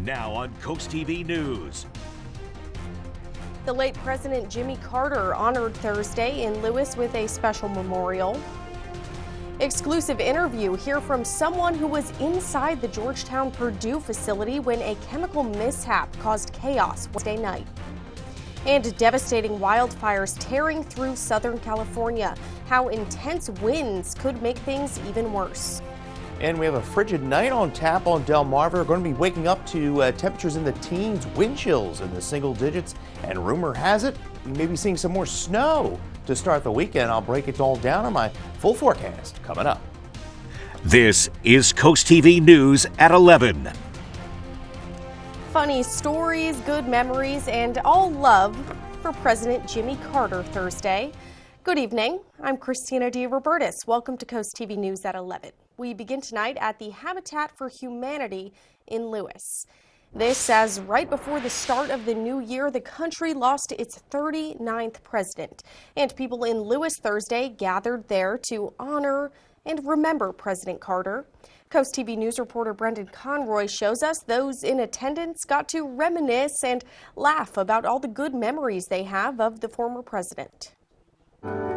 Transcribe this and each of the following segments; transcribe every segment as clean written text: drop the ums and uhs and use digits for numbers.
Now on CoastTV News. The late President Jimmy Carter honored Thursday in Lewis with a special memorial. Exclusive interview here from someone who was inside the Georgetown Perdue facility when a chemical mishap caused chaos Wednesday night. And devastating wildfires tearing through Southern California. How intense winds could make things even worse. And we have a frigid night on tap on Delmarva. We're going to be waking up to temperatures in the teens, wind chills in the single digits, and rumor has it we may be seeing some more snow to start the weekend. I'll break it all down on my full forecast coming up. This is CoastTV News at 11. Funny stories, good memories, and all love for President Jimmy Carter Thursday. Good evening. I'm Christina DeRobertis. Welcome to CoastTV News at 11. We begin tonight at the Habitat for Humanity in Lewis. This as right before the start of the new year, the country lost its 39th president. And people in Lewis Thursday gathered there to honor and remember President Carter. CoastTV News reporter Brendan Conroy shows us those in attendance got to reminisce and laugh about all the good memories they have of the former president.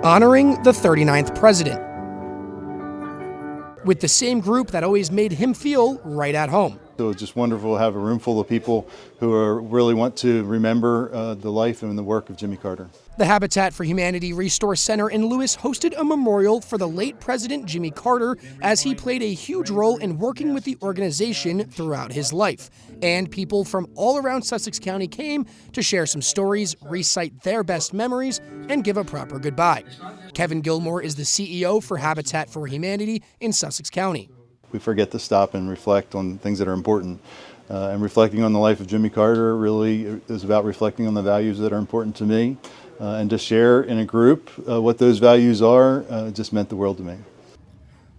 Honoring the 39th president with the same group that always made him feel right at home. So it's just wonderful to have a room full of people who really want to remember the life and the work of Jimmy Carter. The Habitat for Humanity Restore Center in Lewis hosted a memorial for the late President Jimmy Carter as he played a huge role in working with the organization throughout his life. And people from all around Sussex County came to share some stories, recite their best memories, and give a proper goodbye. Kevin Gilmore is the CEO for Habitat for Humanity in Sussex County. We forget to stop and reflect on things that are important. And reflecting on the life of Jimmy Carter really is about reflecting on the values that are important to me. And to share in a group what those values are just meant the world to me.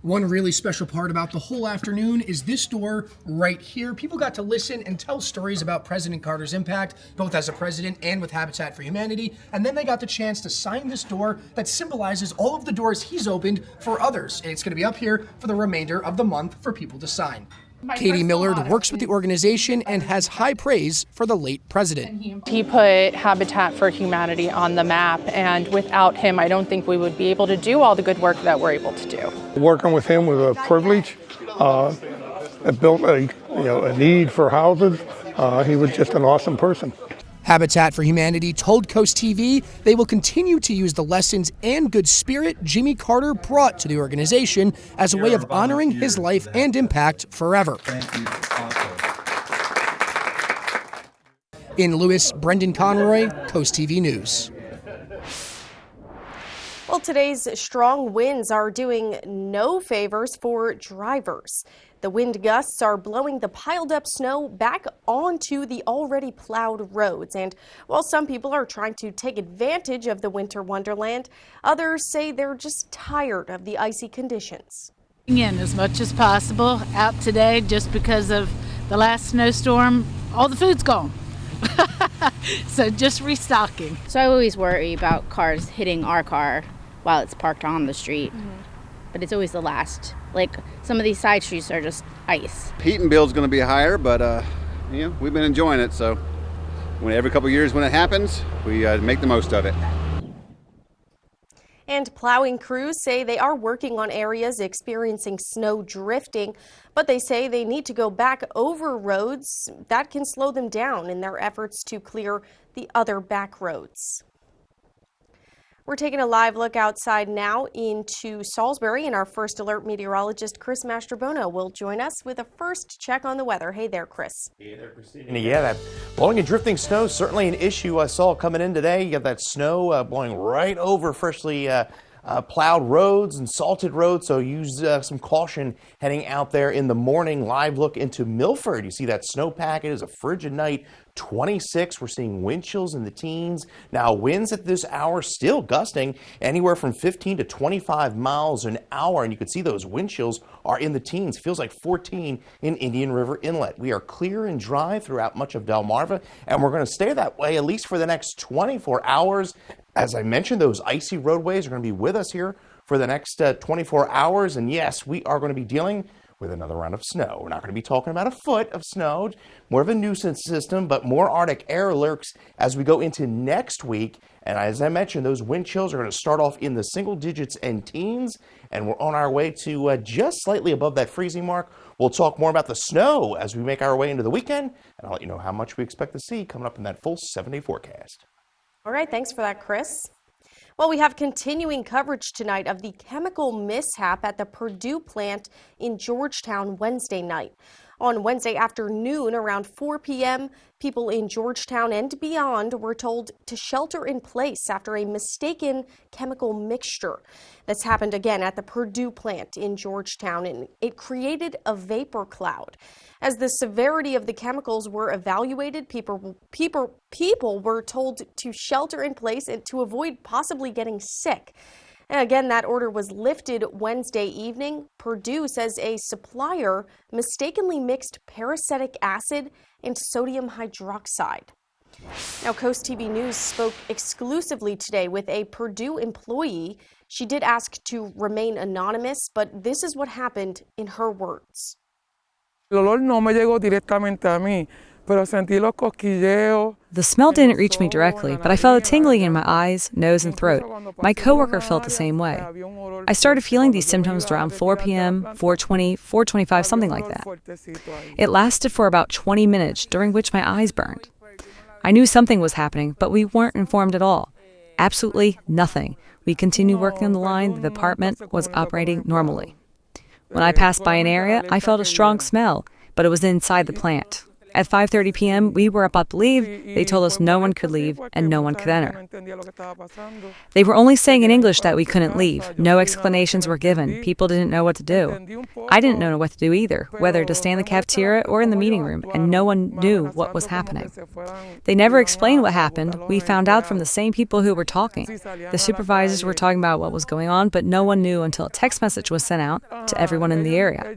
One really special part about the whole afternoon is this door right here. People got to listen and tell stories about President Carter's impact, both as a president and with Habitat for Humanity. And then they got the chance to sign this door that symbolizes all of the doors he's opened for others. And it's going to be up here for the remainder of the month for people to sign. Katie Millard works with the organization and has high praise for the late president. He put Habitat for Humanity on the map, and without him, I don't think we would be able to do all the good work that we're able to do. Working with him was a privilege. It built a need for houses. He was just an awesome person. Habitat for Humanity told Coast TV they will continue to use the lessons and good spirit Jimmy Carter brought to the organization as a way of honoring his life and impact forever. In Lewis, Brendan Conroy, Coast TV News. Well, today's strong winds are doing no favors for drivers. The wind gusts are blowing the piled up snow back onto the already plowed roads. And while some people are trying to take advantage of the winter wonderland, others say they're just tired of the icy conditions. In as much as possible out today just because of the last snowstorm, all the food's gone. So just restocking. So I always worry about cars hitting our car while it's parked on the street. But it's always the last. Like, some of these side streets are just ice. Heating bill's going to be higher, but we've been enjoying it. So every couple of years when it happens, we make the most of it. And plowing crews say they are working on areas experiencing snow drifting, but they say they need to go back over roads that can slow them down in their efforts to clear the other back roads. We're taking a live look outside now into Salisbury, and our first alert meteorologist, Chris Mastrobono, will join us with a first check on the weather. Hey there, Chris. Hey there, Christina. Yeah, that blowing and drifting snow is certainly an issue I saw coming in today. You got that snow blowing right over freshly plowed roads and salted roads, so use some caution heading out there in the morning. Live look into Milford. You see that snowpack. It is a frigid night. 26. We're seeing wind chills in the teens. Now, winds at this hour still gusting anywhere from 15 to 25 miles an hour. And you can see those wind chills are in the teens. Feels like 14 in Indian River Inlet. We are clear and dry throughout much of Delmarva, and we're going to stay that way at least for the next 24 hours. As I mentioned, those icy roadways are going to be with us here for the next 24 hours. And yes, we are going to be dealing with another round of snow. We're not going to be talking about a foot of snow, more of a nuisance system, but more Arctic air lurks as we go into next week. And as I mentioned, those wind chills are going to start off in the single digits and teens, and we're on our way to just slightly above that freezing mark. We'll talk more about the snow as we make our way into the weekend, and I'll let you know how much we expect to see coming up in that full 7-day forecast. All right, thanks for that, Chris. Well, we have continuing coverage tonight of the chemical mishap at the Perdue Plant in Georgetown Wednesday night. On Wednesday afternoon around 4 p.m., people in Georgetown and beyond were told to shelter in place after a mistaken chemical mixture. This happened again at the Perdue Plant in Georgetown, and it created a vapor cloud. As the severity of the chemicals were evaluated, people were told to shelter in place and to avoid possibly getting sick. And again, that order was lifted Wednesday evening. Perdue says a supplier mistakenly mixed peracetic acid and sodium hydroxide. Now, CoastTV News spoke exclusively today with a Perdue employee. She did ask to remain anonymous, but this is what happened in her words. El olor no me llegó directamente a mí, pero sentí los cosquilleos. The smell didn't reach me directly, but I felt a tingling in my eyes, nose, and throat. My coworker felt the same way. I started feeling these symptoms around 4 p.m., 4:20, 4:25, something like that. It lasted for about 20 minutes, during which my eyes burned. I knew something was happening, but we weren't informed at all. Absolutely nothing. We continued working on the line. The department was operating normally. When I passed by an area, I felt a strong smell, but it was inside the plant. At 5:30 p.m., we were about to leave. They told us no one could leave and no one could enter. They were only saying in English that we couldn't leave. No explanations were given. People didn't know what to do. I didn't know what to do either, whether to stay in the cafeteria or in the meeting room, and no one knew what was happening. They never explained what happened. We found out from the same people who were talking. The supervisors were talking about what was going on, but no one knew until a text message was sent out to everyone in the area.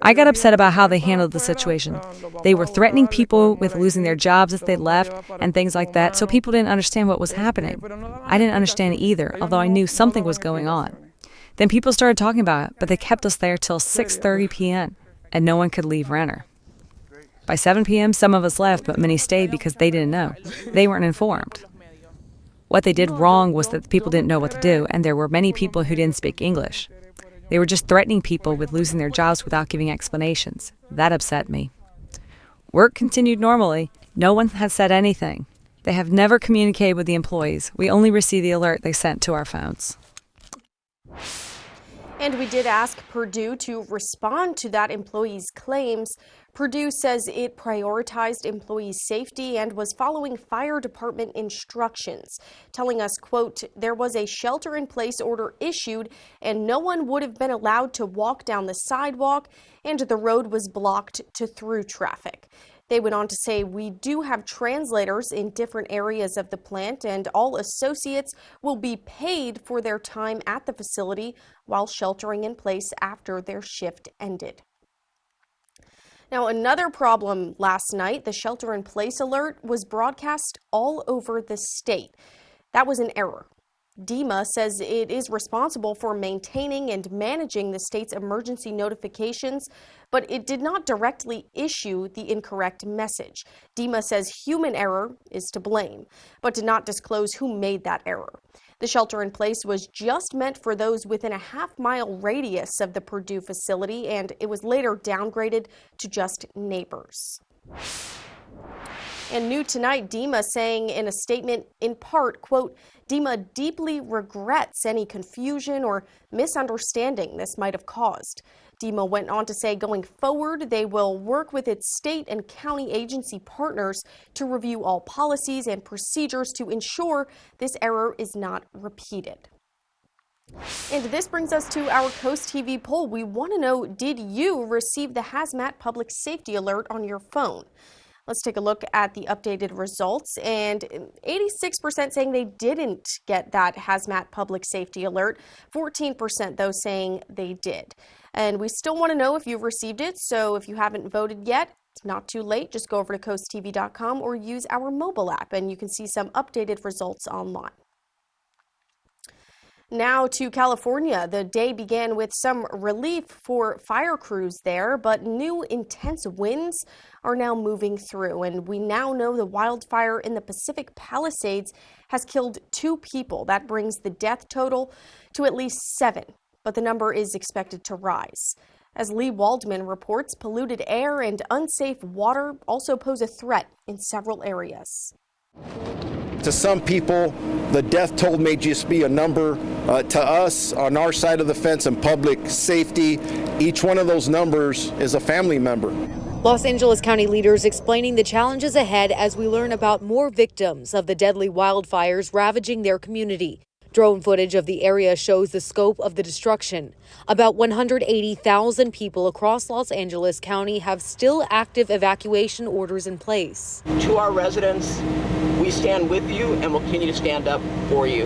I got upset about how they handled the situation. They were threatening people with losing their jobs if they left and things like that, so people didn't understand what was happening. I didn't understand either, although I knew something was going on. Then people started talking about it, but they kept us there till 6:30 p.m., and no one could leave or enter. By 7 p.m., some of us left, but many stayed because they didn't know. They weren't informed. What they did wrong was that the people didn't know what to do, and there were many people who didn't speak English. They were just threatening people with losing their jobs without giving explanations. That upset me. Work continued normally. No one has said anything. They have never communicated with the employees. We only received the alert they sent to our phones. And we did ask Perdue to respond to that employee's claims. Perdue says it prioritized employee safety and was following fire department instructions, telling us, quote, there was a shelter-in-place order issued and no one would have been allowed to walk down the sidewalk, and the road was blocked to through traffic. They went on to say, we do have translators in different areas of the plant, and all associates will be paid for their time at the facility while sheltering in place after their shift ended. Now, another problem last night, the shelter-in-place alert was broadcast all over the state. That was an error. DEMA says it is responsible for maintaining and managing the state's emergency notifications, but it did not directly issue the incorrect message. DEMA says human error is to blame, but did not disclose who made that error. The shelter-in-place was just meant for those within a half-mile radius of the Perdue facility, and it was later downgraded to just neighbors. And new tonight, DEMA saying in a statement, in part, quote, DEMA deeply regrets any confusion or misunderstanding this might have caused. DEMA went on to say going forward, they will work with its state and county agency partners to review all policies and procedures to ensure this error is not repeated. And this brings us to our CoastTV poll. We want to know, did you receive the hazmat public safety alert on your phone? Let's take a look at the updated results, and 86% saying they didn't get that hazmat public safety alert, 14% though saying they did. And we still want to know if you've received it, so if you haven't voted yet, it's not too late. Just go over to coasttv.com or use our mobile app, and you can see some updated results online. Now to California. The day began with some relief for fire crews there, but new intense winds are now moving through, and we now know the wildfire in the Pacific Palisades has killed 2 people. That brings the death total to at least 7, but the number is expected to rise. As Lee Waldman reports, polluted air and unsafe water also pose a threat in several areas. To some people, the death toll may just be a number. To us, on our side of the fence and public safety, each one of those numbers is a family member. Los Angeles County leaders explaining the challenges ahead as we learn about more victims of the deadly wildfires ravaging their community. Drone footage of the area shows the scope of the destruction. About 180,000 people across Los Angeles County have still active evacuation orders in place. To our residents, we stand with you and will continue to stand up for you.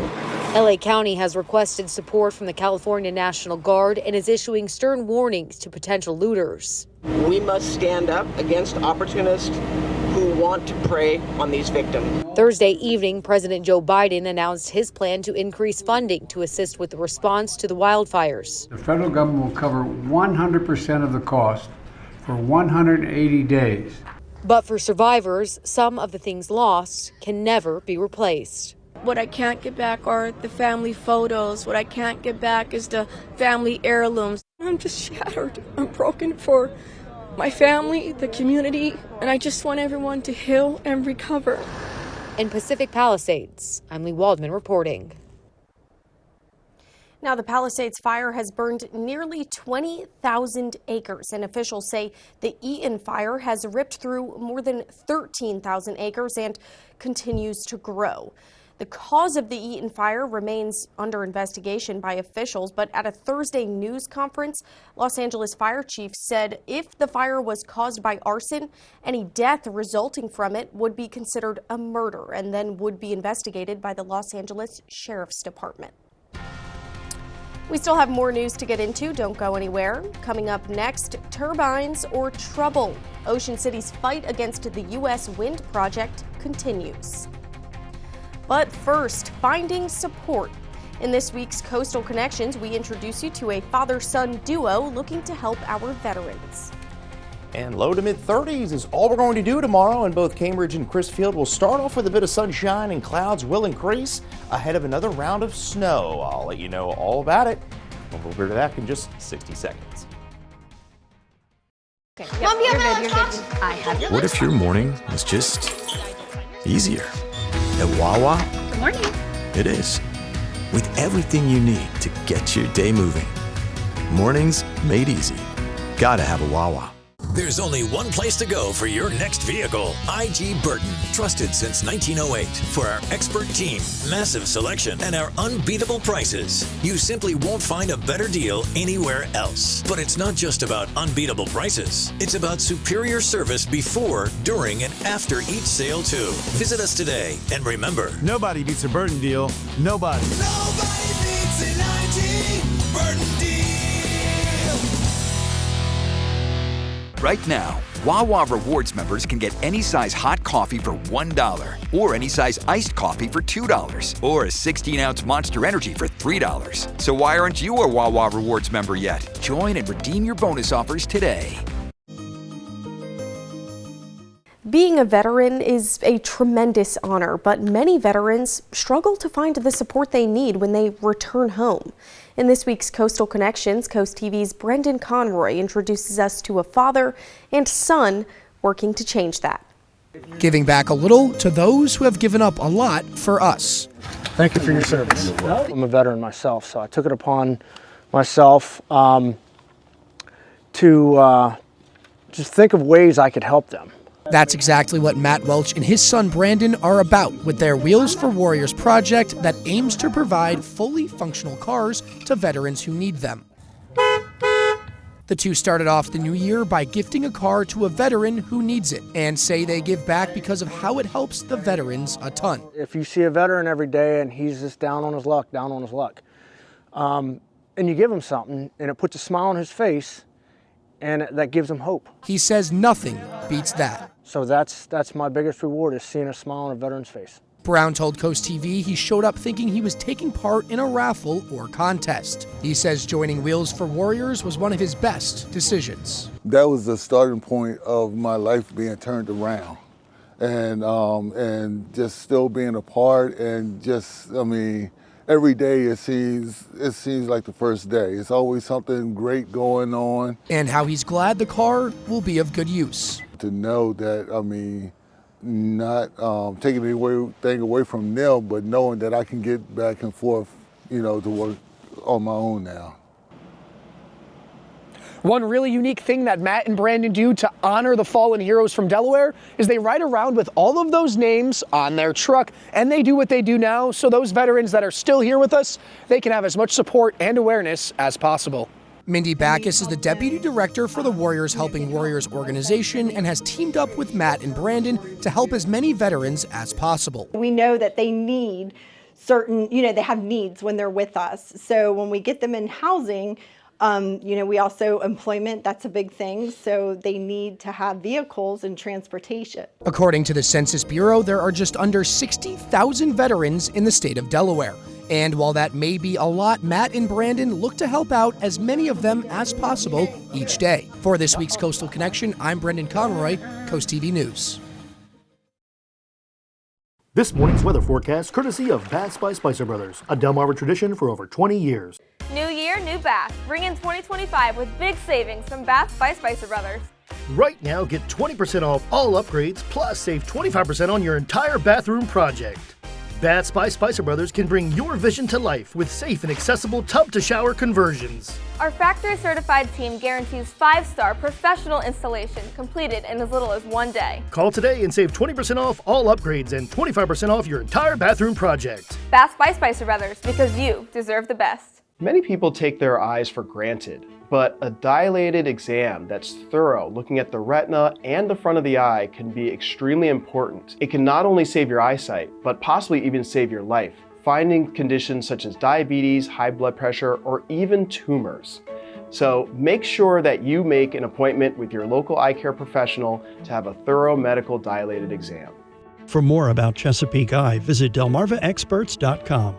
LA County has requested support from the California National Guard and is issuing stern warnings to potential looters. We must stand up against opportunists who want to prey on these victims. Thursday evening, President Joe Biden announced his plan to increase funding to assist with the response to the wildfires. The federal government will cover 100% of the cost for 180 days. But for survivors, some of the things lost can never be replaced. What I can't get back are the family photos. What I can't get back is the family heirlooms. I'm just shattered. I'm broken for my family, the community, and I just want everyone to heal and recover. In Pacific Palisades, I'm Lee Waldman reporting. Now, the Palisades fire has burned nearly 20,000 acres, and officials say the Eaton fire has ripped through more than 13,000 acres and continues to grow. The cause of the Eaton fire remains under investigation by officials, but at a Thursday news conference, Los Angeles Fire Chief said if the fire was caused by arson, any death resulting from it would be considered a murder and then would be investigated by the Los Angeles Sheriff's Department. We still have more news to get into. Don't go anywhere. Coming up next, turbines or trouble. Ocean City's fight against the U.S. wind project continues. But first, finding support. In this week's Coastal Connections, we introduce you to a father-son duo looking to help our veterans. And low to mid-30s is all we're going to do tomorrow in both Cambridge and Crisfield. We'll start off with a bit of sunshine, and clouds will increase ahead of another round of snow. I'll let you know all about it when we'll be back in just 60 seconds. Okay. Yep. Mom, you're good. I have your What if your morning was just easier? At Wawa, Good morning. it is. With everything you need to get your day moving. Mornings made easy. Gotta have a Wawa. There's only one place to go for your next vehicle. IG Burton, trusted since 1908 for our expert team, massive selection, and our unbeatable prices. You simply won't find a better deal anywhere else. But it's not just about unbeatable prices. It's about superior service before, during, and after each sale too. Visit us today, and remember, nobody beats a Burton deal. Nobody. Nobody beats an IG Burton deal. Right now, Wawa Rewards members can get any size hot coffee for $1, or any size iced coffee for $2, or a 16-ounce Monster Energy for $3. So why aren't you a Wawa Rewards member yet? Join and redeem your bonus offers today. Being a veteran is a tremendous honor, but many veterans struggle to find the support they need when they return home. In this week's Coastal Connections, Coast TV's Brendan Conroy introduces us to a father and son working to change that. Giving back a little to those who have given up a lot for us. Thank you for your service. I'm a veteran myself, so I took it upon myself to just think of ways I could help them. That's exactly what Matt Welch and his son Brandon are about with their Wheels for Warriors project that aims to provide fully functional cars to veterans who need them. The two started off the new year by gifting a car to a veteran who needs it and say they give back because of how it helps the veterans a ton. If you see a veteran every day and he's just down on his luck, and you give him something and it puts a smile on his face, and that gives him hope. He says nothing beats that. So that's my biggest reward, is seeing a smile on a veteran's face. Brown told Coast TV he showed up thinking he was taking part in a raffle or contest. He says joining Wheels for Warriors was one of his best decisions. That was the starting point of my life being turned around, and just still being a part, and just, I mean, every day it seems like the first day. It's always something great going on. And how he's glad the car will be of good use. To know that, I mean, not taking anything away from them, but knowing that I can get back and forth, you know, to work on my own now. One really unique thing that Matt and Brandon do to honor the fallen heroes from Delaware is they ride around with all of those names on their truck, and they do what they do now so those veterans that are still here with us, they can have as much support and awareness as possible. Mindy Backus is the Deputy Director for the Warriors Helping Warriors organization and has teamed up with Matt and Brandon to help as many veterans as possible. We know that they need certain, they have needs when they're with us. So when we get them in housing, we also, employment, that's a big thing. So they need to have vehicles and transportation. According to the Census Bureau, there are just under 60,000 veterans in the state of Delaware. And while that may be a lot, Matt and Brandon look to help out as many of them as possible each day. For this week's Coastal Connection, I'm Brendan Conroy, Coast TV News. This morning's weather forecast courtesy of Baths by Spicer Brothers, a Delmarva tradition for over 20 years. New year, new bath. Bring in 2025 with big savings from Baths by Spicer Brothers. Right now, get 20% off all upgrades, plus save 25% on your entire bathroom project. Baths by Spicer Brothers can bring your vision to life with safe and accessible tub-to-shower conversions. Our factory-certified team guarantees 5-star professional installation completed in as little as 1 day. Call today and save 20% off all upgrades and 25% off your entire bathroom project. Baths by Spicer Brothers, because you deserve the best. Many people take their eyes for granted, but a dilated exam that's thorough, looking at the retina and the front of the eye, can be extremely important. It can not only save your eyesight, but possibly even save your life, finding conditions such as diabetes, high blood pressure, or even tumors. So make sure that you make an appointment with your local eye care professional to have a thorough medical dilated exam. For more about Chesapeake Eye, visit delmarvaexperts.com.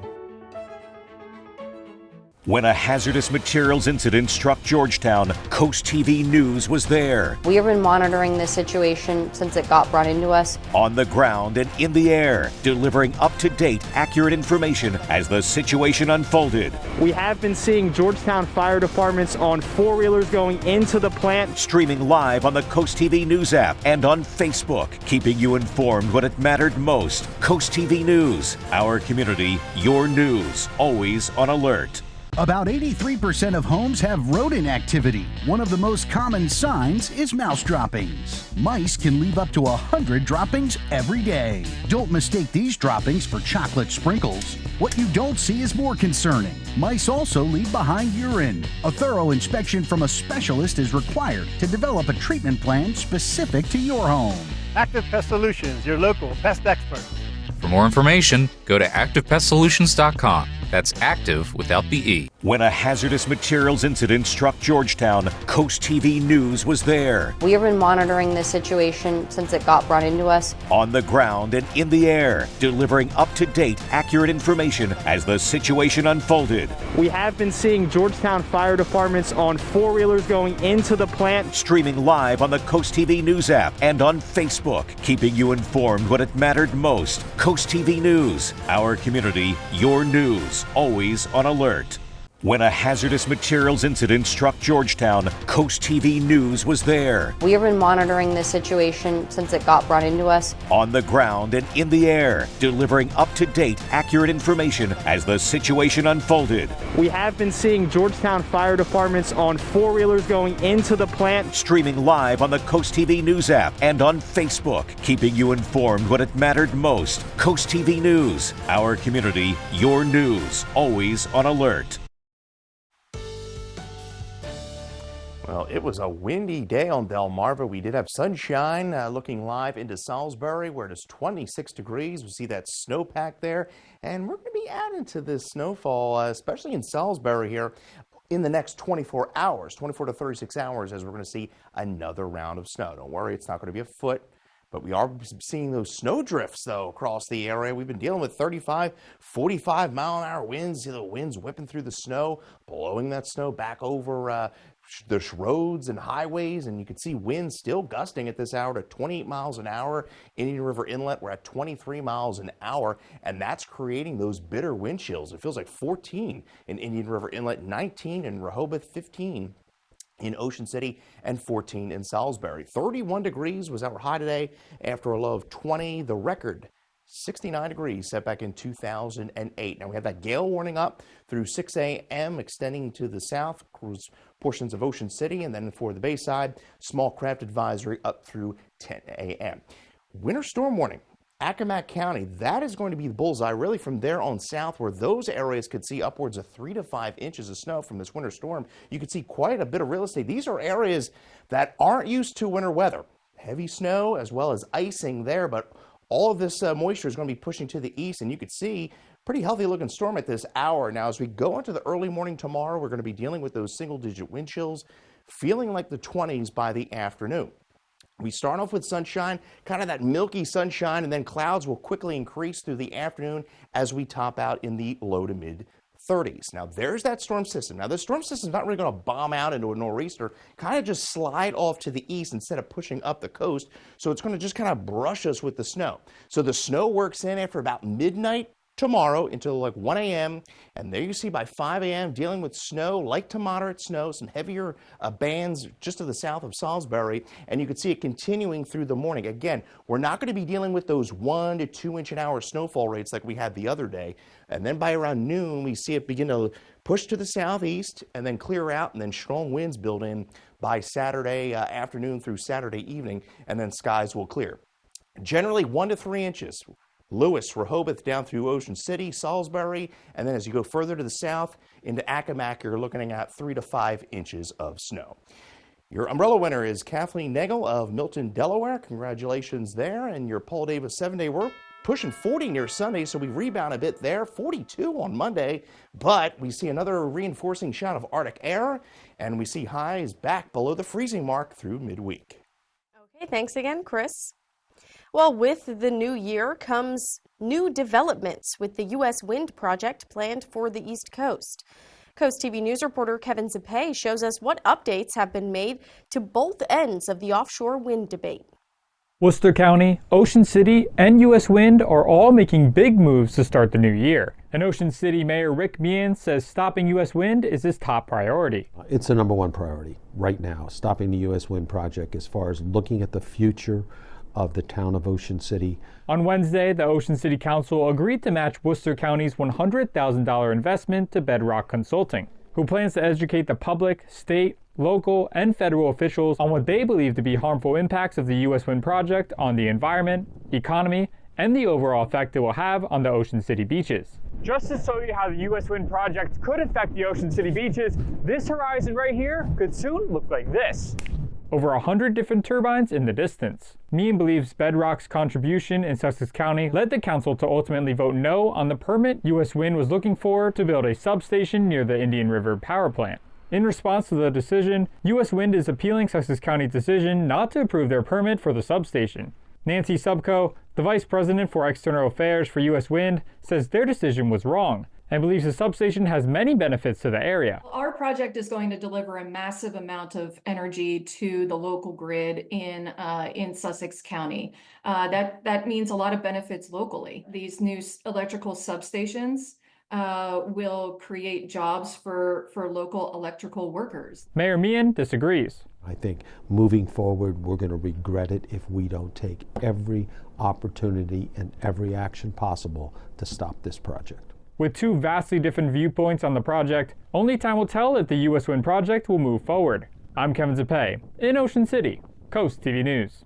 When a hazardous materials incident struck Georgetown, Coast TV News was there. We have been monitoring this situation since it got brought into us. On the ground and in the air, delivering up-to-date, accurate information as the situation unfolded. We have been seeing Georgetown fire departments on four-wheelers going into the plant. Streaming live on the Coast TV News app and on Facebook, keeping you informed when it mattered most. Coast TV News, our community, your news, always on alert. About 83% of homes have rodent activity. One of the most common signs is mouse droppings. Mice can leave up to 100 droppings every day. Don't mistake these droppings for chocolate sprinkles. What you don't see is more concerning. Mice also leave behind urine. A thorough inspection from a specialist is required to develop a treatment plan specific to your home. Active Pest Solutions, your local pest expert. For more information, go to activepestsolutions.com. That's active without the E. When a hazardous materials incident struck Georgetown, Coast TV News was there. We have been monitoring this situation since it got brought into us. On the ground and in the air, delivering up-to-date, accurate information as the situation unfolded. We have been seeing Georgetown fire departments on four-wheelers going into the plant. Streaming live on the Coast TV News app and on Facebook, keeping you informed when it mattered most. Coast TV News, our community, your news, always on alert. When a hazardous materials incident struck Georgetown, Coast TV News was there. We have been monitoring this situation since it got brought into us. On the ground and in the air, delivering up-to-date, accurate information as the situation unfolded. We have been seeing Georgetown fire departments on four-wheelers going into the plant. Streaming live on the Coast TV News app and on Facebook, keeping you informed when it mattered most. Coast TV News, our community, your news, always on alert. Well, it was a windy day on Delmarva. We did have sunshine looking live into Salisbury where it is 26 degrees. We see that snowpack there, and we're going to be adding to this snowfall, especially in Salisbury here in the next 24 hours, 24 to 36 hours, as we're going to see another round of snow. Don't worry, it's not going to be a foot. But we are seeing those snow drifts, though, across the area. We've been dealing with 35, 45 mile an hour winds. The winds whipping through the snow, blowing that snow back over the roads and highways. And you can see winds still gusting at this hour to 28 miles an hour. Indian River Inlet, we're at 23 miles an hour. And that's creating those bitter wind chills. It feels like 14 in Indian River Inlet, 19 in Rehoboth, 15 in Ocean City, and 14 in Salisbury. 31 degrees was our high today after a low of 20. The record, 69 degrees, set back in 2008. Now we have that gale warning up through 6 a.m. extending to the south, portions of Ocean City, and then for the Bayside, small craft advisory up through 10 a.m. Winter storm warning. Accomack County, that is going to be the bullseye really from there on south, where those areas could see upwards of 3 to 5 inches of snow from this winter storm. You could see quite a bit of real estate. These are areas that aren't used to winter weather. Heavy snow as well as icing there, but all of this moisture is going to be pushing to the east, and you could see pretty healthy looking storm at this hour. Now, as we go into the early morning tomorrow, we're going to be dealing with those single-digit wind chills, feeling like the 20s by the afternoon. We start off with sunshine, kind of that milky sunshine, and then clouds will quickly increase through the afternoon as we top out in the low to mid 30s. Now there's that storm system. Now this storm system is not really going to bomb out into a nor'easter, kind of just slide off to the east instead of pushing up the coast. So it's going to just kind of brush us with the snow. So the snow works in after about midnight tomorrow until like 1 a.m. And there you see by 5 a.m. dealing with snow, light to moderate snow, some heavier bands just to the south of Salisbury. And you can see it continuing through the morning. Again, we're not going to be dealing with those 1 to 2 inch an hour snowfall rates like we had the other day. And then by around noon, we see it begin to push to the southeast and then clear out, and then strong winds build in by Saturday afternoon through Saturday evening, and then skies will clear. Generally 1 to 3 inches. Lewis, Rehoboth, down through Ocean City, Salisbury, and then as you go further to the south into Accomack, you're looking at 3 to 5 inches of snow. Your umbrella winner is Kathleen Nagel of Milton, Delaware. Congratulations there. And your Paul Davis 7-day work pushing 40 near Sunday, so we rebound a bit there. 42 on Monday, but we see another reinforcing shot of Arctic air, and we see highs back below the freezing mark through midweek. Okay, thanks again, Chris. Well, with the new year comes new developments with the U.S. wind project planned for the East Coast. CoastTV News reporter Kevin Zappe shows us what updates have been made to both ends of the offshore wind debate. Worcester County, Ocean City, and U.S. Wind are all making big moves to start the new year. And Ocean City Mayor Rick Meehan says stopping U.S. Wind is his top priority. It's the number one priority right now, stopping the U.S. Wind project as far as looking at the future of the town of Ocean City. On Wednesday, the Ocean City Council agreed to match Worcester County's $100,000 investment to Bedrock Consulting, who plans to educate the public, state, local, and federal officials on what they believe to be harmful impacts of the U.S. Wind project on the environment, economy, and the overall effect it will have on the Ocean City beaches. Just to show you how the U.S. Wind project could affect the Ocean City beaches, this horizon right here could soon look like this. Over 100 different turbines in the distance. Meehan believes Bedrock's contribution in Sussex County led the council to ultimately vote no on the permit U.S. Wind was looking for to build a substation near the Indian River power plant. In response to the decision, U.S. Wind is appealing Sussex County's decision not to approve their permit for the substation. Nancy Subko, the Vice President for External Affairs for U.S. Wind, says their decision was wrong and believes the substation has many benefits to the area. Our project is going to deliver a massive amount of energy to the local grid in Sussex County. That means a lot of benefits locally. These new electrical substations will create jobs for local electrical workers. Mayor Meehan disagrees. I think moving forward, we're going to regret it if we don't take every opportunity and every action possible to stop this project. With two vastly different viewpoints on the project, only time will tell if the U.S. Wind project will move forward. I'm Kevin Zappe in Ocean City, CoastTV News.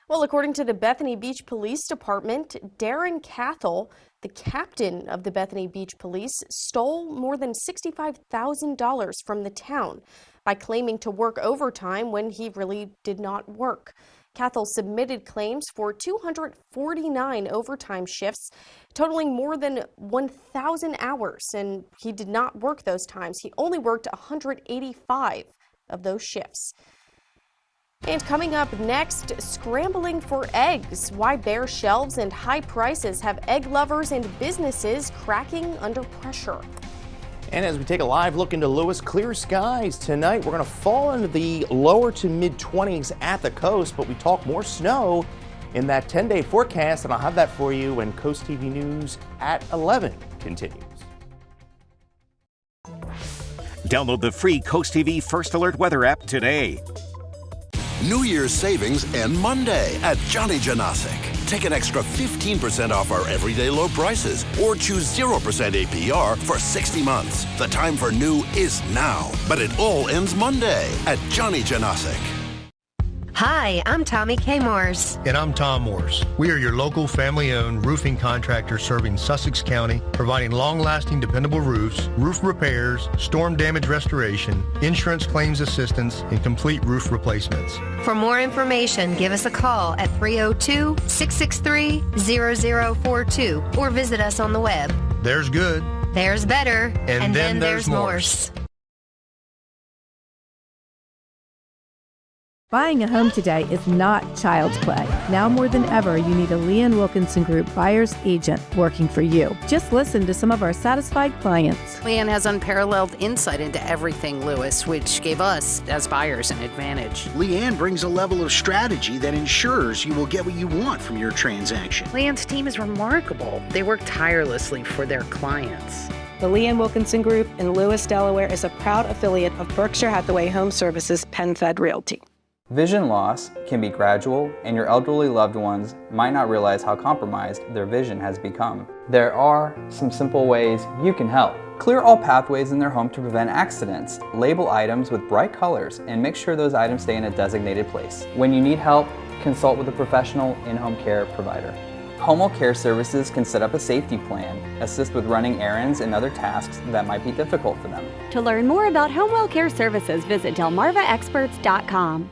Well, according to the Bethany Beach Police Department, Darren Cathell, the captain of the Bethany Beach Police, stole more than $65,000 from the town by claiming to work overtime when he really did not work. Cathell submitted claims for 249 overtime shifts, totaling more than 1,000 hours, and he did not work those times. He only worked 185 of those shifts. And coming up next, scrambling for eggs. Why bare shelves and high prices have egg lovers and businesses cracking under pressure. And as we take a live look into Lewis, clear skies tonight. We're going to fall into the lower to mid 20s at the coast, but we talk more snow in that 10-day forecast, and I'll have that for you when Coast TV News at 11 continues. Download the free Coast TV First Alert weather app today. New Year's savings end Monday at Johnny Janaury. Take an extra 15% off our everyday low prices or choose 0% APR for 60 months. The time for new is now, but it all ends Monday at Johnny Janaury. Hi, I'm Tommy K. Morse. And I'm Tom Morse. We are your local family-owned roofing contractor serving Sussex County, providing long-lasting, dependable roofs, roof repairs, storm damage restoration, insurance claims assistance, and complete roof replacements. For more information, give us a call at 302-663-0042 or visit us on the web. There's good. There's better. And then there's Morse. Buying a home today is not child's play. Now more than ever, you need a Leanne Wilkinson Group buyer's agent working for you. Just listen to some of our satisfied clients. Leanne has unparalleled insight into everything Lewis, which gave us, as buyers, an advantage. Leanne brings a level of strategy that ensures you will get what you want from your transaction. Leanne's team is remarkable. They work tirelessly for their clients. The Leanne Wilkinson Group in Lewis, Delaware is a proud affiliate of Berkshire Hathaway Home Services PenFed Realty. Vision loss can be gradual, and your elderly loved ones might not realize how compromised their vision has become. There are some simple ways you can help. Clear all pathways in their home to prevent accidents. Label items with bright colors and make sure those items stay in a designated place. When you need help, consult with a professional in-home care provider. Home Care Services can set up a safety plan, assist with running errands and other tasks that might be difficult for them. To learn more about Home Care Services, visit delmarvaexperts.com.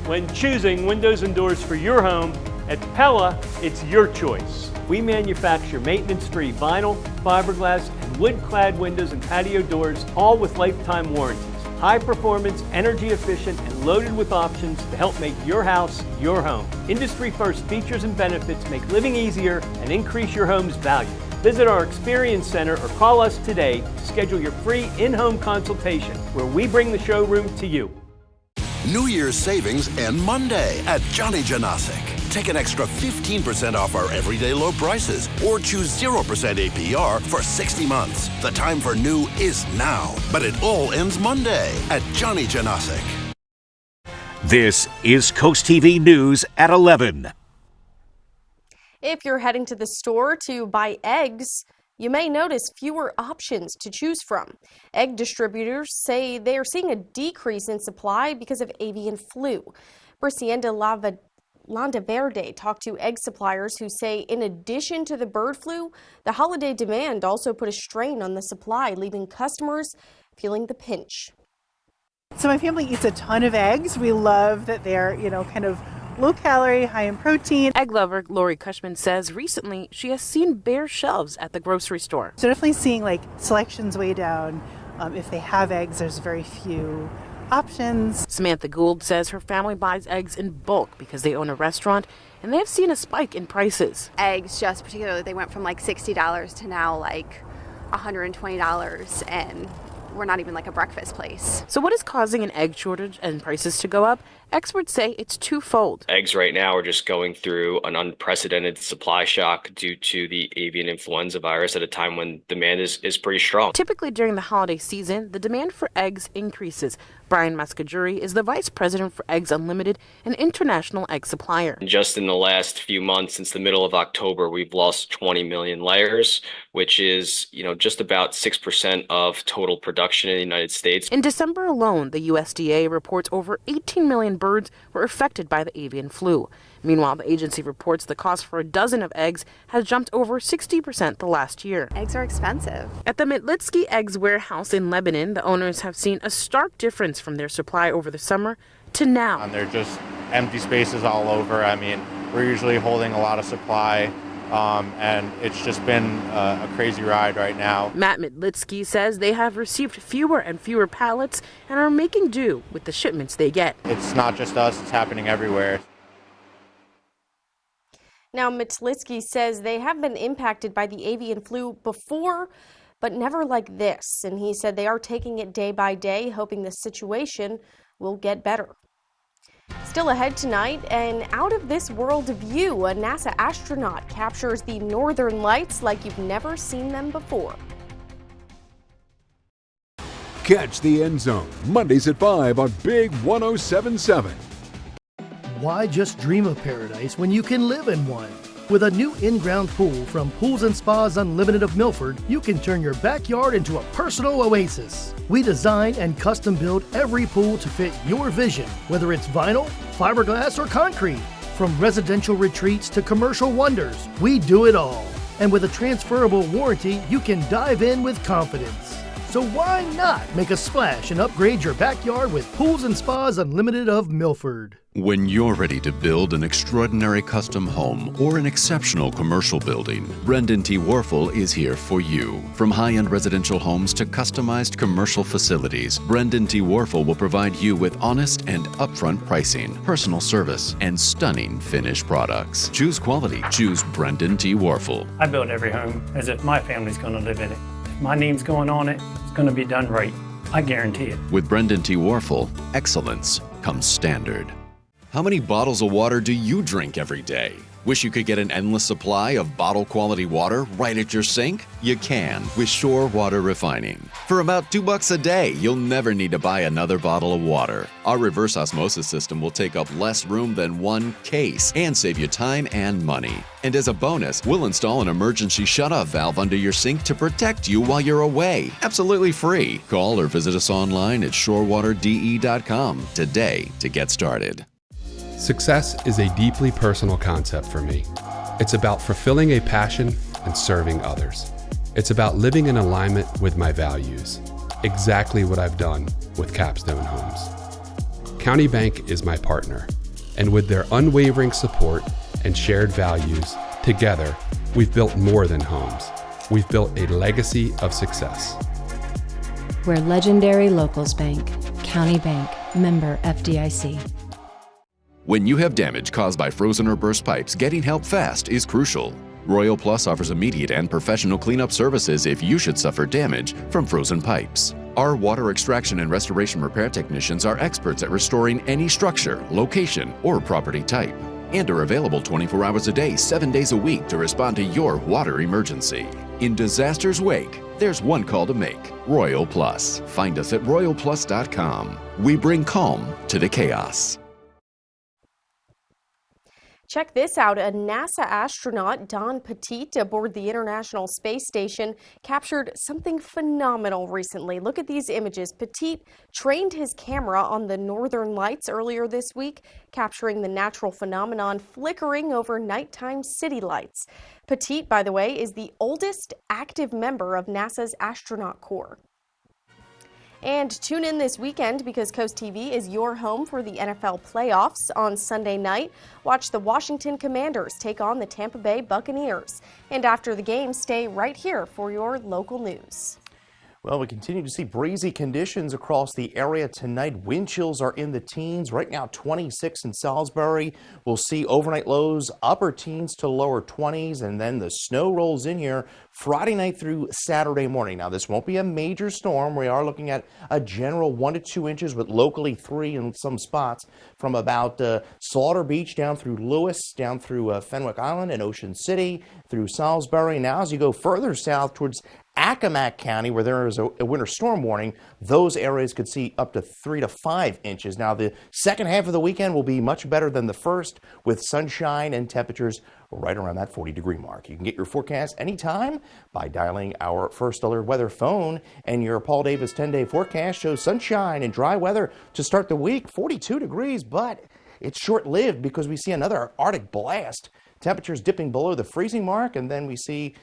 When choosing windows and doors for your home, at Pella, it's your choice. We manufacture maintenance-free vinyl, fiberglass, and wood-clad windows and patio doors, all with lifetime warranties. High performance, energy efficient, and loaded with options to help make your house your home. Industry-first features and benefits make living easier and increase your home's value. Visit our Experience Center or call us today to schedule your free in-home consultation, where we bring the showroom to you. New Year's savings end Monday at Johnny Janaury. Take an extra 15% off our everyday low prices or choose 0% APR for 60 months. The time for new is now, but it all ends Monday at Johnny Janaury. This is Coast TV News at 11. If you're heading to the store to buy eggs, you may notice fewer options to choose from. Egg distributors say they are seeing a decrease in supply because of avian flu. Brisienda Landaverde talked to egg suppliers who say in addition to the bird flu, the holiday demand also put a strain on the supply, leaving customers feeling the pinch. So my family eats a ton of eggs. We love that they're, kind of low calorie, high in protein. Egg lover Lori Cushman says recently she has seen bare shelves at the grocery store. So definitely seeing selections way down. If they have eggs, there's very few options. Samantha Gould says her family buys eggs in bulk because they own a restaurant and they have seen a spike in prices. Eggs, just particularly, they went from $60 to now $120, and we're not even a breakfast place. So what is causing an egg shortage and prices to go up? Experts say it's twofold. Eggs right now are just going through an unprecedented supply shock due to the avian influenza virus at a time when demand is pretty strong. Typically during the holiday season, the demand for eggs increases. Brian Mascajuri is the vice president for Eggs Unlimited, an international egg supplier. Just in the last few months, since the middle of October, we've lost 20 million layers, which is, just about 6% of total production in the United States. In December alone, the USDA reports over 18 million birds were affected by the avian flu. Meanwhile, the agency reports the cost for a dozen of eggs has jumped over 60% the last year. Eggs are expensive. At the Mitlitsky Eggs warehouse in Lebanon, the owners have seen a stark difference from their supply over the summer to now. And they're just empty spaces all over. We're usually holding a lot of supply and it's just been a crazy ride right now. Matt Midlitsky says they have received fewer and fewer pallets and are making do with the shipments they get. It's not just us, it's happening everywhere. Now, Midlitsky says they have been impacted by the avian flu before, but never like this. And he said they are taking it day by day, hoping the situation will get better. Still ahead tonight, an out-of-this-world view. A NASA astronaut captures the northern lights like you've never seen them before. Catch the End Zone, Mondays at 5 on Big 107.7. Why just dream of paradise when you can live in one? With a new in-ground pool from Pools and Spas Unlimited of Milford, you can turn your backyard into a personal oasis. We design and custom build every pool to fit your vision, whether it's vinyl, fiberglass, or concrete. From residential retreats to commercial wonders, we do it all. And with a transferable warranty, you can dive in with confidence. So why not make a splash and upgrade your backyard with Pools and Spas Unlimited of Milford? When you're ready to build an extraordinary custom home or an exceptional commercial building, Brendan T. Warfel is here for you. From high-end residential homes to customized commercial facilities, Brendan T. Warfel will provide you with honest and upfront pricing, personal service, and stunning finished products. Choose quality. Choose Brendan T. Warfel. I build every home as if my family's going to live in it. If my name's going on it, it's going to be done right. I guarantee it. With Brendan T. Warfel, excellence comes standard. How many bottles of water do you drink every day? Wish you could get an endless supply of bottle-quality water right at your sink? You can with Shore Water Refining. For about $2 a day, you'll never need to buy another bottle of water. Our reverse osmosis system will take up less room than one case and save you time and money. And as a bonus, we'll install an emergency shutoff valve under your sink to protect you while you're away. Absolutely free. Call or visit us online at shorewaterde.com today to get started. Success is a deeply personal concept for me. It's about fulfilling a passion and serving others. It's about living in alignment with my values. Exactly what I've done with Capstone Homes. County Bank is my partner, and with their unwavering support and shared values, together, we've built more than homes. We've built a legacy of success. We're legendary locals bank, County Bank, member FDIC. When you have damage caused by frozen or burst pipes, getting help fast is crucial. Royal Plus offers immediate and professional cleanup services if you should suffer damage from frozen pipes. Our water extraction and restoration repair technicians are experts at restoring any structure, location, or property type, and are available 24 hours a day, 7 days a week to respond to your water emergency. In disaster's wake, there's one call to make: Royal Plus. Find us at royalplus.com. We bring calm to the chaos. Check this out. A NASA astronaut, Don Petit, aboard the International Space Station, captured something phenomenal recently. Look at these images. Petit trained his camera on the northern lights earlier this week, capturing the natural phenomenon flickering over nighttime city lights. Petit, by the way, is the oldest active member of NASA's astronaut corps. And tune in this weekend because CoastTV is your home for the NFL playoffs. On Sunday night, watch the Washington Commanders take on the Tampa Bay Buccaneers. And after the game, stay right here for your local news. Well, we continue to see breezy conditions across the area tonight. Wind chills are in the teens. Right now, 26 in Salisbury. We'll see overnight lows, upper teens to lower 20s, and then the snow rolls in here Friday night through Saturday morning. Now, this won't be a major storm. We are looking at a general 1 to 2 inches with locally 3 in some spots from about Slaughter Beach down through Lewis, down through Fenwick Island and Ocean City, through Salisbury. Now, as you go further south towards Accomack County, where there is a winter storm warning, those areas could see up to 3 to 5 inches. Now, the second half of the weekend will be much better than the first, with sunshine and temperatures right around that 40-degree mark. You can get your forecast anytime by dialing our First Alert Weather phone, and your Paul Davis 10-day forecast shows sunshine and dry weather to start the week, 42 degrees, but it's short-lived because we see another Arctic blast temperatures dipping below the freezing mark, and then we see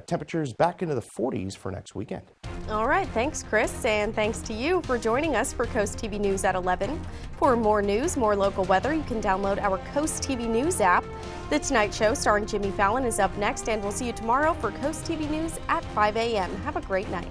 temperatures back into the 40s for next weekend. All right, thanks, Chris, and thanks to you for joining us for Coast TV News at 11. For more news, more local weather, you can download our Coast TV News app. The Tonight Show starring Jimmy Fallon is up next, and we'll see you tomorrow for Coast TV News at 5 a.m. Have a great night.